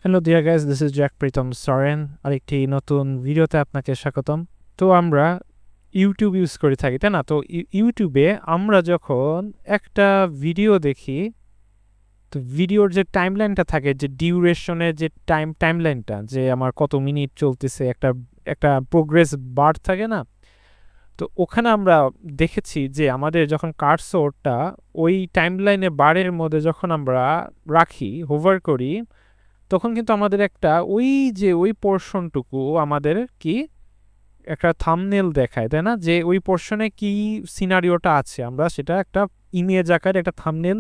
Hello dear guys, this is Jack Pritam Soren. আরেকটি নতুন ভিডিওতে আপনাকে স্বাগতম। তো আমরা ইউটিউব ইউজ করে থাকি, তাই না? তো ইউটিউবে আমরা যখন একটা ভিডিও দেখি, তো ভিডিওর যে টাইমলাইনটা থাকে, যে ডিউরেশনের যে টাইমলাইনটা, যে আমার কত মিনিট চলতেছে, একটা একটা প্রোগ্রেস বার থাকে না? তো ওখানে আমরা দেখেছি যে আমাদের যখন কার্সরটা ওই টাইমলাইনে বারের মধ্যে যখন আমরা রাখি, হোভার করি, তখন কিন্তু আমাদের একটা ওই পোর্শনটুকু আমাদের কি একটা থাম্বনেল দেখায়, তাই না? যে ওই পোর্শনে কি সিনারিওটা আছে, আমরা সেটা একটা ইমেজ আকারে একটা থাম্বনেল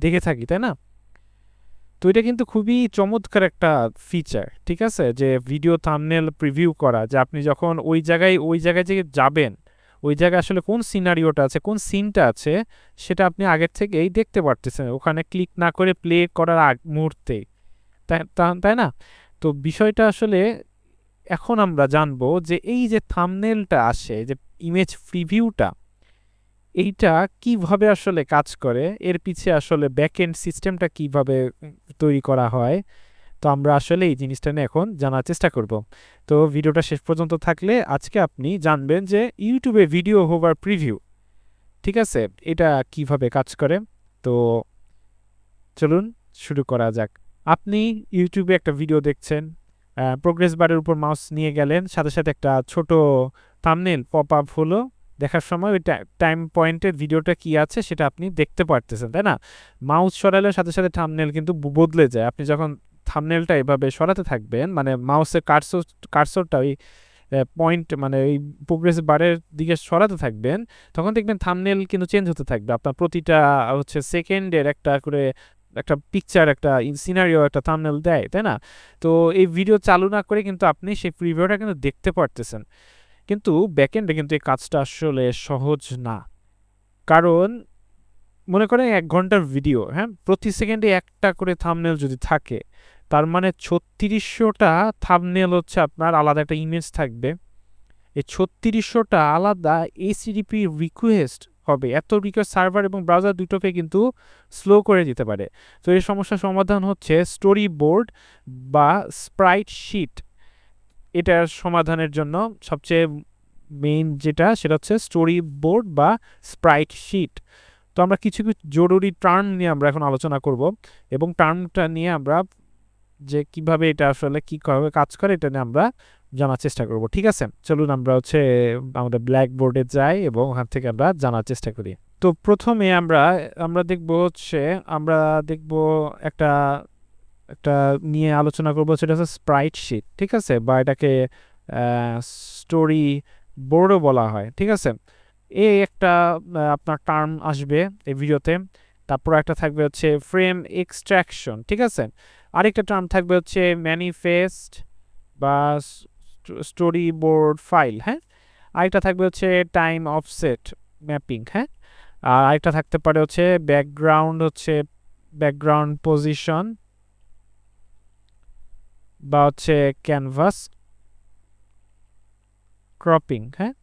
দেখে থাকি, তাই না? তো এটা কিন্তু খুবই চমৎকার একটা ফিচার, ঠিক আছে? যে ভিডিও থাম্বনেল প্রিভিউ করা, যে আপনি যখন ওই জায়গায় যে যাবেন, ওই জায়গায় আসলে কোন সিনারিওটা আছে, কোন সিনটা আছে, সেটা আপনি আগের থেকেই দেখতে পারতেছেন ওখানে ক্লিক না করে প্লে করার মুহূর্তে, তাই না? তো বিষয়টা আসলে এখন আমরা জানবো যে এই যে থাম্বনেলটা আসে, যে ইমেজ প্রিভিউটা, এইটা কিভাবে আসলে কাজ করে, এর পিছে আসলে ব্যাক এন্ড সিস্টেমটা কিভাবে তৈরি করা হয়। তো আমরা আসলে এই জিনিসটা নিয়ে এখন জানার চেষ্টা করব। তো ভিডিওটা শেষ পর্যন্ত থাকলে আজকে আপনি জানবেন যে ইউটিউবে ভিডিও হোভার প্রিভিউ, ঠিক আছে, এটা কিভাবে কাজ করে। তো চলুন শুরু করা যাক। আপনি ইউটিউবে একটা ভিডিও দেখছেন, প্রোগ্রেস বারের উপর মাউস নিয়ে গেলেন, সাথে সাথে একটা ছোট থাম্বনেল পপ আপ হলো। দেখার সময় ওই টাইম পয়েন্টের ভিডিওটা কি আছে সেটা আপনি দেখতে পারতেছেন, তাই না? মাউস সরালে সাথে সাথে থাম্বনেল কিন্তু বদলে যায়। আপনি যখন থাম্বনেলটা এভাবে সরাতে থাকবেন, মানে মাউসের কার্সরটা ওই পয়েন্ট, মানে ওই প্রোগ্রেস বারের দিকে সরাতে থাকবেন, তখন দেখবেন থাম্বনেল কিন্তু চেঞ্জ হতে থাকবে। আপনার প্রতিটা সেকেন্ডের একটা করে একটা পিকচার, একটা সিনারিও, একটা থাম্বনেল দেয়, তাই না? তো এই ভিডিও চালু না করে কিন্তু আপনি সেই প্রিভিউটা কিন্তু দেখতে পারতেছেন। কিন্তু ব্যাকএন্ডে কিন্তু এই কাজটা আসলে সহজ না। কারণ মনে করেন 1 ঘন্টার ভিডিও, হ্যাঁ, প্রতি সেকেন্ডে একটা করে থাম্বনেল যদি থাকে, তার মানে 3600টা থাম্বনেল হচ্ছে আপনার আলাদা একটা ইমেজ থাকবে। এই 3600টা আলাদা এইচটিটিপি রিকোয়েস্ট হবে। এত রিকোয়েস্ট সার্ভার এবং ব্রাউজার দুটোকে কিন্তু স্লো করে দিতে পারে। তো এই সমস্যার সমাধান হচ্ছে স্টোরি বোর্ড বা স্প্রাইট শিট। এটার সমাধানের জন্য সবচেয়ে মেইন যেটা, সেটা হচ্ছে স্টোরি বোর্ড বা স্প্রাইট শিট। তো আমরা কিছু কিছু জরুরি টার্ম নিয়ে আমরা এখন আলোচনা করব, এবং টার্মটা নিয়ে আমরা যে কিভাবে এটা আসলে কিভাবে কাজ করে এটা নিয়ে আমরা জানার চেষ্টা করব, ঠিক আছে? চলুন আমরা আমাদের ব্ল্যাক বোর্ডে যাই এবং ওখান থেকে আমরা জানার চেষ্টা করি। তো প্রথমে আমরা আমরা দেখব আমরা দেখব একটা একটা নিয়ে আলোচনা করবো, সেটা হচ্ছে স্প্রাইট শিট, ঠিক আছে? বা এটাকে স্টোরি বোর্ডও বলা হয়, ঠিক আছে? এই একটা আপনার টার্ম আসবে এই ভিডিওতে। তারপর একটা থাকবে হচ্ছে ফ্রেম এক্সট্রাকশন, ঠিক আছে? আরেকটা টার্ম থাকবে হচ্ছে ম্যানিফেস্ট বা স্টোরি বোর্ড ফাইল, হ্যাঁ? আরেকটা থাকবে হচ্ছে টাইম অফসেট ম্যাপিং, হ্যাঁ? আর আরেকটা থাকতে পারে হচ্ছে ব্যাকগ্রাউন্ড পজিশন বা হচ্ছে ক্যানভাস ক্রপিং, হ্যাঁ?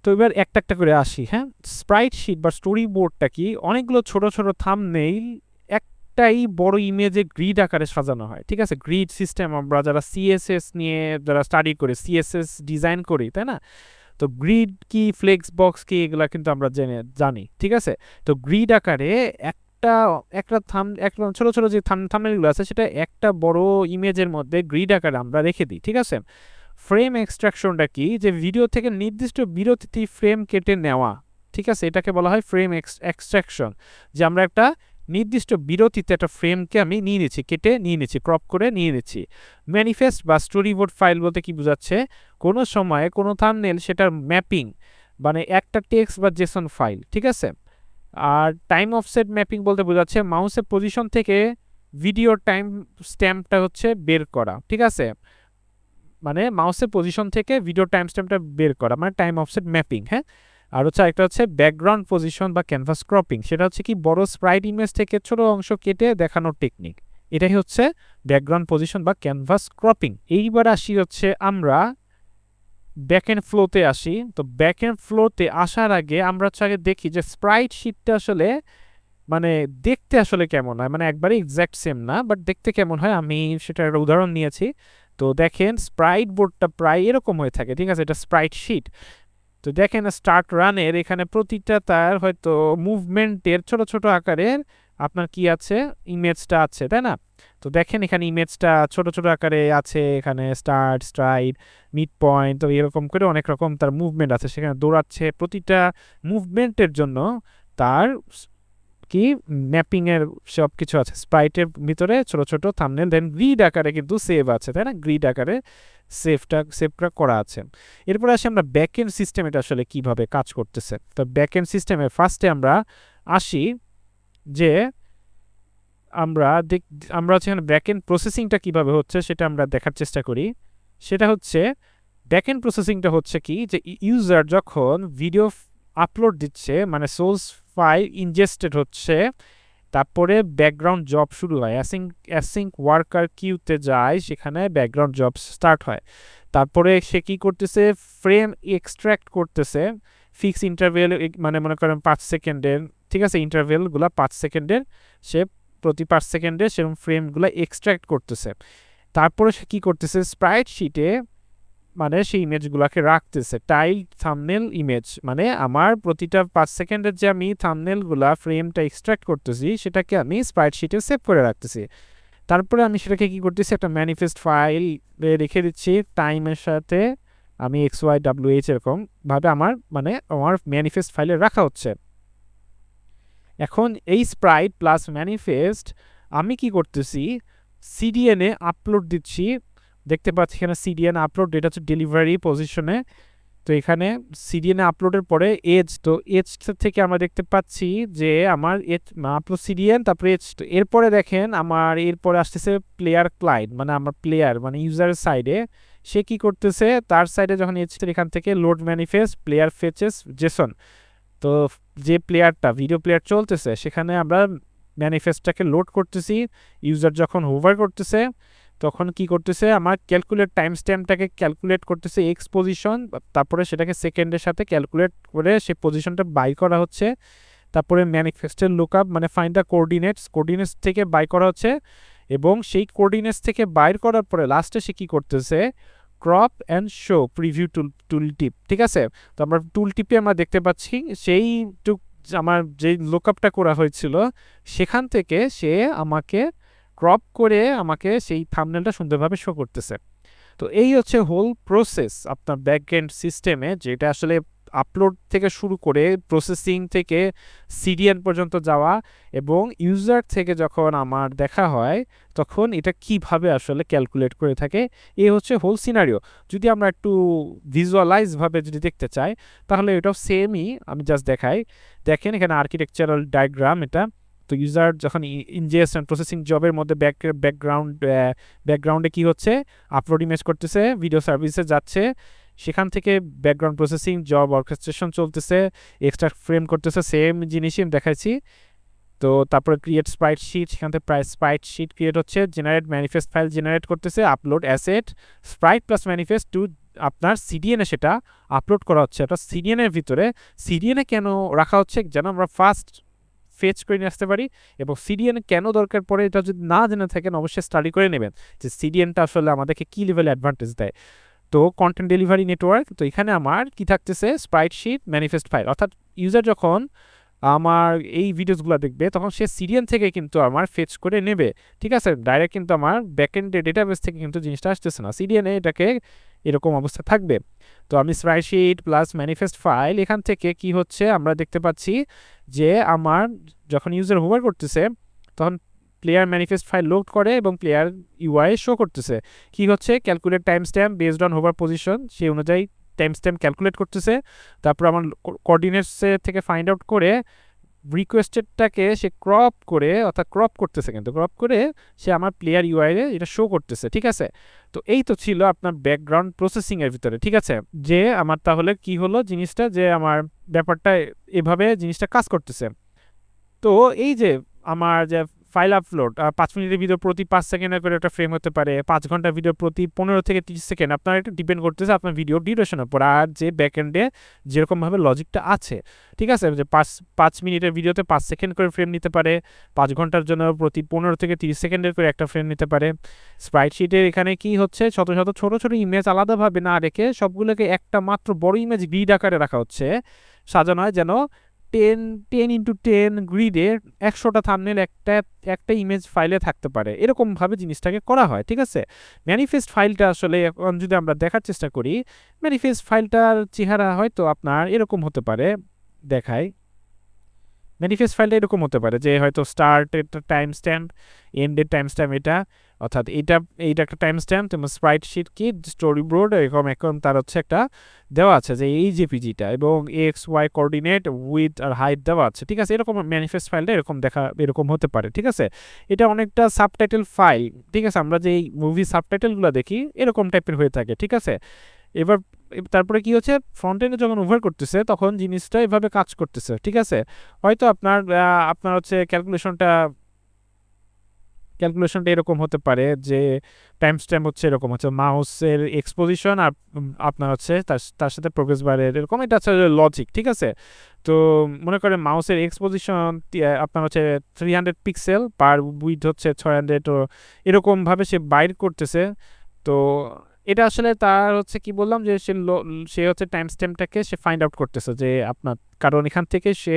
তো এবার একটা একটা করে আসি, হ্যাঁ? স্প্রাইট শিট বা স্টোরি বোর্ডটা কি? অনেকগুলো ছোট ছোট থাম্বনেইল একটাই বড় ইমেজে গ্রিড আকারে সাজানো হয়, ঠিক আছে? গ্রিড সিস্টেম আমরা যারা সিএসএস নিয়ে যারা স্টাডি করি, সিএসএস ডিজাইন করি, তাই না? তো গ্রিড কি, ফ্লেক্স বক্স কি, এগুলা কিন্তু আমরা জানি, ঠিক আছে? তো গ্রিড আকারে একটা একটা একটা ছোট ছোট যে থাম্বনেইলগুলো আছে, সেটা একটা বড় ইমেজের মধ্যে গ্রিড আকারে আমরা রেখে দিই, ঠিক আছে? ফ্রেম এক্সট্রাকশনটা কি? যে ভিডিও থেকে নির্দিষ্ট বিরতিতে ফ্রেম কেটে নেওয়া, ঠিক আছে? এটাকে বলা হয় ফ্রেম এক্সট্রাকশন। যে আমরা একটা নির্দিষ্ট বিরতিতে একটা ফ্রেমকে আমি নিয়ে নিচ্ছি, কেটে নিয়ে নিচ্ছি, ক্রপ করে নিয়ে নিচ্ছি। ম্যানিফেস্ট বা স্টোরিবোর্ড ফাইল বলতে কি বোঝাচ্ছে? কোনো সময়ে কোনো থাম্বনেল সেটার ম্যাপিং, মানে একটা টেক্সট বা জেসন ফাইল, ঠিক আছে? আর টাইম অফসেট ম্যাপিং বলতে বোঝাচ্ছে মাউসের পজিশন থেকে ভিডিওর টাইম স্ট্যাম্পটা হচ্ছে বের করা, ঠিক আছে? মানে মাউসের পজিশন থেকে ভিডিও টাইম স্ট্যাম্পটা বের করা, মানে টাইম অফসেট ম্যাপিং, হ্যাঁ? আর হচ্ছে একটা হচ্ছে ব্যাকগ্রাউন্ড পজিশন বা ক্যানভাস ক্রপিং। সেটা হচ্ছে কি বড় স্প্রাইট ইমেজ থেকে ছোট অংশ কেটে দেখানোর টেকনিক। এটাই হচ্ছে ব্যাকগ্রাউন্ড পজিশন বা ক্যানভাস ক্রপিং। এইবার আসি হচ্ছে আমরা ব্যাকএন্ড ফ্লোতে আসি। তো ব্যাকএন্ড ফ্লোতে আসার আগে আমরা হচ্ছে আগে দেখি যে স্প্রাইট শিটটা আসলে মানে দেখতে আসলে কেমন হয়, মানে একবারে এক্স্যাক্ট সেম না, বাট দেখতে কেমন হয় আমি সেটার একটা উদাহরণ নিয়েছি। তো দেখেন স্প্রাইট বোর্ডটা প্রায় এরকম হয়ে থাকে, ঠিক আছে, এটা স্প্রাইট শিট। তো দেখেন স্টার্ট রানের এখানে প্রতিটা তার হয়তো মুভমেন্টের ছোট ছোট আকারের আপনার কি আছে, ইমেজটা আছে, তাই না? তো দেখেন এখানে ইমেজটা ছোট ছোট আকারে আছে, এখানে স্টার্ট, স্ট্রাইড, মিড পয়েন্ট, তো এরকম করে অনেক রকম তার মুভমেন্ট আছে, সেখানে দৌড়াচ্ছে। প্রতিটা মুভমেন্টের জন্য তার কি ম্যাপিং এর সব কিছু আছে, স্প্রাইটের ভিতরে ছোট ছোট থাম্বনেল, দেন গ্রিড আকারে কিন্তু সেভ আছে, তাই না? গ্রিড আকারে সেভটা করা আছে। এরপরে আসি আমরা ব্যাকএন্ড সিস্টেম, এটা আসলে কিভাবে কাজ করতেছে। তো ব্যাকএন্ড সিস্টেমে ফার্স্টে আমরা আসি যে আমরা হচ্ছে এখানে ব্যাকএন্ড প্রসেসিংটা কিভাবে হচ্ছে সেটা আমরা দেখার চেষ্টা করি। সেটা হচ্ছে ব্যাকএন্ড প্রসেসিংটা হচ্ছে কি, যে ইউজার যখন ভিডিও আপলোড দিচ্ছে, মানে সোর্স ফাইল ইনজেস্টেড হচ্ছে, তারপরে ব্যাকগ্রাউন্ড জব শুরু হয়, অ্যাসিঙ্ক ওয়ার্কার কিউতে যায়, সেখানে ব্যাকগ্রাউন্ড জব স্টার্ট হয়। তারপরে সে কি করতেছে, ফ্রেম এক্সট্র্যাক্ট করতেছে ফিক্স ইন্টারভেল, মানে মনে করেন 5 সেকেন্ডের, ঠিক আছে, ইন্টারভেলগুলো 5 সেকেন্ডের, সে প্রতি 5 সেকেন্ডে সেরকম ফ্রেমগুলো এক্সট্র্যাক্ট করতেছে। তারপরে সে কি করতেছে, স্প্রাইট শিটে মানে সেই ইমেজগুলোকে রাখতেছে, টাইল থাম্বনেল ইমেজ, মানে আমার প্রতিটা 5 সেকেন্ডের যে আমি থাম্বনেলগুলা ফ্রেমটা এক্সট্রাক্ট করতেছি সেটাকে আমি স্প্রাইটশিটে সেভ করে রাখতেছি। তারপরে আমি সেটাকে কি করতেছি, একটা ম্যানিফেস্ট ফাইল রেখে দিচ্ছি টাইমের সাথে, আমি XYWH এরকম ভাবে আমার ম্যানিফেস্ট ফাইলে রাখা হচ্ছে। এখন এই স্প্রাইট প্লাস ম্যানিফেস্ট আমি কি করতেছি, সিডিএনে আপলোড দিচ্ছি। দেখতে পাচ্ছি এখানে সিডিএন আপলোড, এটা হচ্ছে ডেলিভারি পজিশনে। তো এখানে সিডিএনে আপলোডের পরে এজ, তো এজ থেকে আমরা দেখতে পাচ্ছি যে আমার আপলোড সিডিএন, তারপরে এজ। তো এরপরে দেখেন আমার এরপরে আসতেছে প্লেয়ার ক্লায়েন্ট, মানে আমার প্লেয়ার মানে ইউজারের সাইডে সে কি করতেছে, তার সাইডে যখন এজ এখান থেকে লোড ম্যানিফেস্ট প্লেয়ার ফেচেস জেসন, তো যে প্লেয়ারটা ভিডিও প্লেয়ার চলতেছে সেখানে আমরা ম্যানিফেস্টটাকে লোড করতেছি। ইউজার যখন হোভার করতেছে তখন কি করতেছে, আমার ক্যালকুলেট টাইম স্ট্যাম্পটাকে ক্যালকুলেট করতেছে এক্স পজিশন, তারপরে সেটাকে সেকেন্ডের সাথে ক্যালকুলেট করে সেই পজিশনটা বাই করা হচ্ছে। তারপরে ম্যানিফেস্টের লুকআপ মানে ফাইন্ড দ্য কোঅর্ডিনেটস থেকে বাই করা হচ্ছে, এবং সেই কোঅর্ডিনেটস থেকে বাইর করার পরে লাস্টে সে কি করতেছে, ক্রপ অ্যান্ড শো প্রিভিউ টুল টিপ, ঠিক আছে। তো আমরা টুল টিপে আমরা দেখতে পাচ্ছি সেই আমার যে লুকআপটা করা হয়েছিল সেখান থেকে সে আমাকে ক্রপ করে আমাকে সেই থাম্বনেলটা সুন্দরভাবে শো করতেছে। তো এই হচ্ছে হোল প্রসেস আপনার ব্যাকএন্ড সিস্টেমে, যেটা আসলে আপলোড থেকে শুরু করে প্রসেসিং থেকে সিডিএন পর্যন্ত যাওয়া, এবং ইউজার থেকে যখন আমার দেখা হয় তখন এটা কিভাবে আসলে ক্যালকুলেট করে থাকে, এই হচ্ছে হোল সিনারিও। যদি আমরা একটু ভিজুয়ালাইজভাবে যদি দেখতে চাই তাহলে এটাও সেমই, আমি জাস্ট দেখাই। দেখেন এখানে আর্কিটেকচারাল ডায়াগ্রাম এটা। তো ইউজার যখন ইনজেস্ট অ্যান্ড প্রসেসিং জবের মধ্যে ব্যাকগ্রাউন্ডে কি হচ্ছে, আপলোড ইমেজ করতেছে, ভিডিও সার্ভিসে যাচ্ছে, সেখান থেকে ব্যাকগ্রাউন্ড প্রসেসিং জব অর্কেস্ট্রেশন চলতেছে, এক্সট্রা ফ্রেম করতেছে, সেম জিনিসই আমি দেখাইছি। তো তারপরে ক্রিয়েট স্প্রাইট শিট, সেখান থেকে প্রায় স্প্রাইট শিট ক্রিয়েট হচ্ছে, জেনারেট ম্যানিফেস্ট ফাইল জেনারেট করতেছে, upload asset sprite plus manifest to আপনার সিডিএনে সেটা আপলোড করা হচ্ছে। এটা সিডিএনের ভিতরে, সিডিএনে কেন রাখা হচ্ছে, যেন আমরা ফার্স্ট ফেচ করে নিয়ে আসতে পারি, এবং সিডিএন কেন দরকার পড়ে এটা যদি না জেনে থাকেন অবশ্যই স্টাডি করে নেবেন যে সিডিএনটা আসলে আমাদেরকে কী লেভেলে অ্যাডভান্টেজ দেয়। তো কন্টেন্ট ডেলিভারি নেটওয়ার্ক, তো এখানে আমার কি থাকতেছে, স্প্রাইট শিট ম্যানিফেস্ট ফাইল, অর্থাৎ ইউজার যখন আমার এই ভিডিওসগুলো দেখবে তখন সে সিডিএন থেকে কিন্তু আমার ফেচ করে নেবে, ঠিক আছে, ডাইরেক্ট কিন্তু আমার ব্যাকএন্ডে ডেটাবেস থেকে কিন্তু জিনিসটা আসতেছে না, সিডিএনে এটাকে এরকম অবস্থা থাকবে। তো আমি sprite sheet plus manifest file, এখান থেকে কি হচ্ছে আমরা দেখতে পাচ্ছি যে আমার যখন ইউজার হোভার করতেছে তখন প্লেয়ার ম্যানিফেস্ট ফাইল লোড করে এবং প্লেয়ার ইউআই শো করতেছে। কি হচ্ছে, calculate time stamp based on hover position, সেই অনুযায়ী টাইম স্ট্যাম্প ক্যালকুলেট করতেছে। তারপর আমার কোঅর্ডিনেটসের থেকে ফাইন্ড আউট করে রিকোয়েস্টেডটাকে সে ক্রপ করে, অর্থাৎ ক্রপ করতেছে, কিন্তু ক্রপ করে সে আমার প্লেয়ার ইউআইয়ে এটা শো করতেছে, ঠিক আছে। তো এই তো ছিল আপনার ব্যাকগ্রাউন্ড প্রসেসিংয়ের ভিতরে, ঠিক আছে, যে আমার তাহলে কি হলো জিনিসটা, যে আমার ব্যাপারটা এভাবে জিনিসটা কাজ করতেছে। তো এই যে আমার যে ফাইল আপলোড 5 মিনিটের ভিডিও প্রতি 5 সেকেন্ডের করে একটা ফ্রেম হতে পারে, 5 ঘন্টার ভিডিও প্রতি 15 থেকে 30 সেকেন্ড। আপনার এটা ডিপেন্ড করতেছে আপনার ভিডিও ডিউরেশনের উপর আর যে ব্যাকএন্ডে যেরকমভাবে লজিকটা আছে, ঠিক আছে? যে 5 মিনিটের ভিডিওতে 5 সেকেন্ড করে ফ্রেম নিতে পারে, 5 ঘন্টার জন্য প্রতি 15 থেকে 30 সেকেন্ডের করে একটা ফ্রেম নিতে পারে। স্প্রাইটশিটের এখানে কি হচ্ছে, শত শত ছোট ছোট ইমেজ আলাদাভাবে না রেখে সবগুলোকে একটা মাত্র বড় ইমেজ গ্রিড আকারে রাখা হচ্ছে, সাজানো হয় যেন 10x10 গ্রিডে 100টা থাম্বনেল একটা ইমেজ ফাইলে থাকতে পারে, এরকমভাবে জিনিসটাকে করা হয়, ঠিক আছে? ম্যানিফেস্ট ফাইলটা আসলে এখন যদি আমরা দেখার চেষ্টা করি, ম্যানিফেস্ট ফাইলটার চেহারা হয়তো আপনার এরকম হতে পারে, দেখায়। ম্যানিফেস্ট ফাইলটা এরকম হতে পারে যে হয়তো স্টার্টের টাইম স্ট্যাম্প, এন্ডের টাইম স্ট্যাম্প এটা, অর্থাৎ এইটা একটা টাইম স্ট্যাম্প, এবং স্প্রাইটশিট কি স্টোরি বোর্ড এরকম এখন তার হচ্ছে একটা দেওয়া আছে যে এই জেপিজিটা, এবং এক্স ওয়াই কোঅর্ডিনেট উইথ আর হাইট দেওয়া আছে, ঠিক আছে? এরকম ম্যানিফেস্ট ফাইলটা এরকম হতে পারে, ঠিক আছে? এটা অনেকটা সাবটাইটেল ফাইল, ঠিক আছে? আমরা যে এই মুভি সাবটাইটেলগুলো দেখি এরকম টাইপের হয়ে থাকে, ঠিক আছে? এবার তারপরে কি হচ্ছে, ফ্রন্ট এন্ডে যখন ওভার করতেছে তখন জিনিসটা এভাবে কাজ করতেছে, ঠিক আছে? হয়তো আপনার হচ্ছে ক্যালকুলেশনটা এরকম হতে পারে যে টাইম স্ট্যাম্প হচ্ছে এরকম হচ্ছে মাউসের এক্সপোজিশন আর আপনার হচ্ছে তার সাথে প্রোগ্রেস বারের এরকম, এটা হচ্ছে লজিক, ঠিক আছে? তো মনে করেন মাউসের এক্সপোজিশন আপনার হচ্ছে 300 পিক্সেল পার উইথ হচ্ছে 600, তো এরকমভাবে সে বাইর করতেছে। তো এটা আসলে তার হচ্ছে কি বললাম যে সে হচ্ছে টাইম স্ট্যাম্পটাকে সে ফাইন্ড আউট করতেছে যে আপনার, কারণ এখান থেকে সে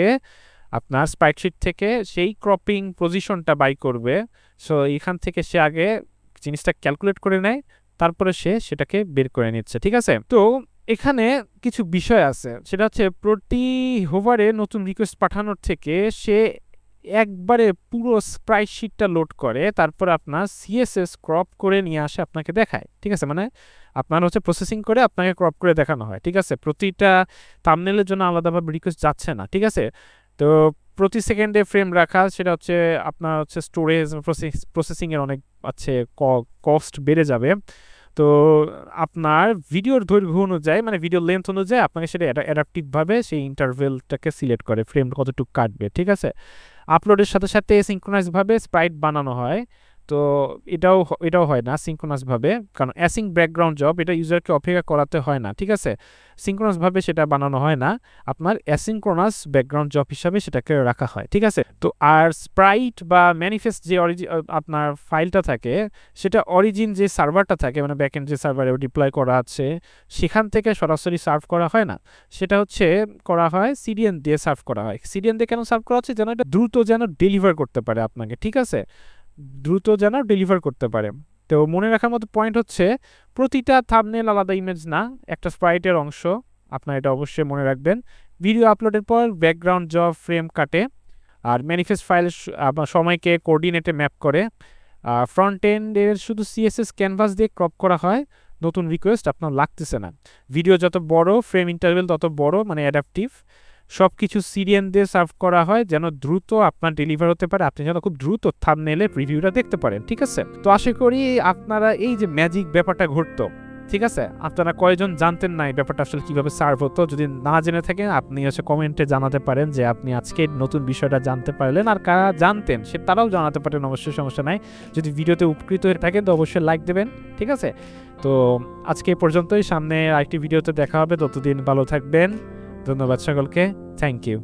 আপনার স্প্রাইটশিট থেকে সেই ক্রপিং পজিশনটা বাই করবে। সো এখান থেকে সে আগে জিনিসটা ক্যালকুলেট করে নেয়, তারপরে সে সেটাকে বের করে নিচ্ছে, ঠিক আছে? তো এখানে কিছু বিষয় আছে, সেটা হচ্ছে প্রতি হোভারে নতুন রিকোয়েস্ট পাঠানোর থেকে সে একবারে পুরো স্প্রাইটশিটটা লোড করে, তারপর আপনার সিএসএস ক্রপ করে নিয়ে আসে আপনাকে দেখায়, ঠিক আছে? মানে আপনার হচ্ছে প্রসেসিং করে আপনাকে ক্রপ করে দেখানো হয়, ঠিক আছে? প্রতিটা থাম্বনেলের জন্য আলাদাভাবে রিকোয়েস্ট যাচ্ছে না, ঠিক আছে? তো প্রতি সেকেন্ডে ফ্রেম রাখা, সেটা হচ্ছে আপনার হচ্ছে স্টোরেজ প্রসেসিংয়ের অনেক আছে, কস্ট বেড়ে যাবে। তো আপনার ভিডিওর দৈর্ঘ্য অনুযায়ী, মানে ভিডিও লেন্থ অনুযায়ী আপনাকে সেটা অ্যাডাপটিভভাবে সেই ইন্টারভেলটাকে সিলেক্ট করে ফ্রেম কতটুকু কাটবে, ঠিক আছে? আপলোডের সাথে সাথে সিঙ্ক্রোনাইজভাবে স্প্রাইট বানানো হয়। তো এটাও হয় না সিঙ্ক্রোনাসভাবে, কারণ অ্যাসিং ব্যাকগ্রাউন্ড জব এটা ইউজারকে অপেক্ষা করাতে হয় না, ঠিক আছে? সিঙ্ক্রোনাসভাবে সেটা বানানো হয় না, আপনার অ্যাসিঙ্ক্রোনাস ব্যাকগ্রাউন্ড জব হিসাবে সেটাকে রাখা হয়, ঠিক আছে? তো আর স্প্রাইট বা ম্যানিফেস্ট যে আপনার ফাইলটা থাকে, সেটা অরিজিন যে সার্ভারটা থাকে, মানে ব্যাকএন্ড যে সার্ভারে ডিপ্লয় করা আছে সেখান থেকে সরাসরি সার্ভ করা হয় না, সেটা হচ্ছে করা হয় সিডিএন দিয়ে সার্ভ করা হয়। সিডিএন দিয়ে কেন সার্ভ করা হচ্ছে, যেন এটা দ্রুত যেন ডেলিভার করতে পারে আপনাকে, ঠিক আছে? দ্রুত যেন ডেলিভার করতে পারে। তো মনে রাখার মতো পয়েন্ট হচ্ছে প্রতিটা থাম্বনেল আলাদা ইমেজ না, একটা স্প্রাইটের অংশ, আপনার এটা অবশ্যই মনে রাখবেন। ভিডিও আপলোডের পর ব্যাকগ্রাউন্ড জব ফ্রেম কাটে, আর ম্যানিফেস্ট ফাইল আপনার সময়কে কোঅর্ডিনেটে ম্যাপ করে। ফ্রন্ট এন্ডের শুধু সিএসএস ক্যানভাস দিয়ে ক্রপ করা হয়, নতুন রিকোয়েস্ট আপনার লাগতেছে না। ভিডিও যত বড় ফ্রেম ইন্টারভেল তত বড়, মানে অ্যাডাপটিভ। সব কিছু সিরিয়ান দিয়ে সার্ভ করা হয় যেন দ্রুত আপনার ডেলিভার হতে পারে, আপনি যেন খুব দ্রুত থাম্বনেলের প্রিভিউটা দেখতে পারেন, ঠিক আছে? তো আশা করি আপনারা এই যে ম্যাজিক ব্যাপারটা ঘটতো, ঠিক আছে, আপনারা কয়জন জানতেন না এই ব্যাপারটা আসলে কিভাবে সার্ভ হতো? যদি না জেনে থাকেন আপনি হচ্ছে কমেন্টে জানাতে পারেন যে আপনি আজকে নতুন বিষয়টা জানতে পারলেন, আর কারা জানতেন সে তারাও জানাতে পারেন, অবশ্যই সমস্যা নাই। যদি ভিডিওতে উপকৃত হয়ে থাকেন তো অবশ্যই লাইক দেবেন, ঠিক আছে? তো আজকে এই পর্যন্তই, সামনে আরেকটি ভিডিওতে দেখা হবে, ততদিন ভালো থাকবেন। ধন্যবাদ সকলকে, থ্যাংক ইউ।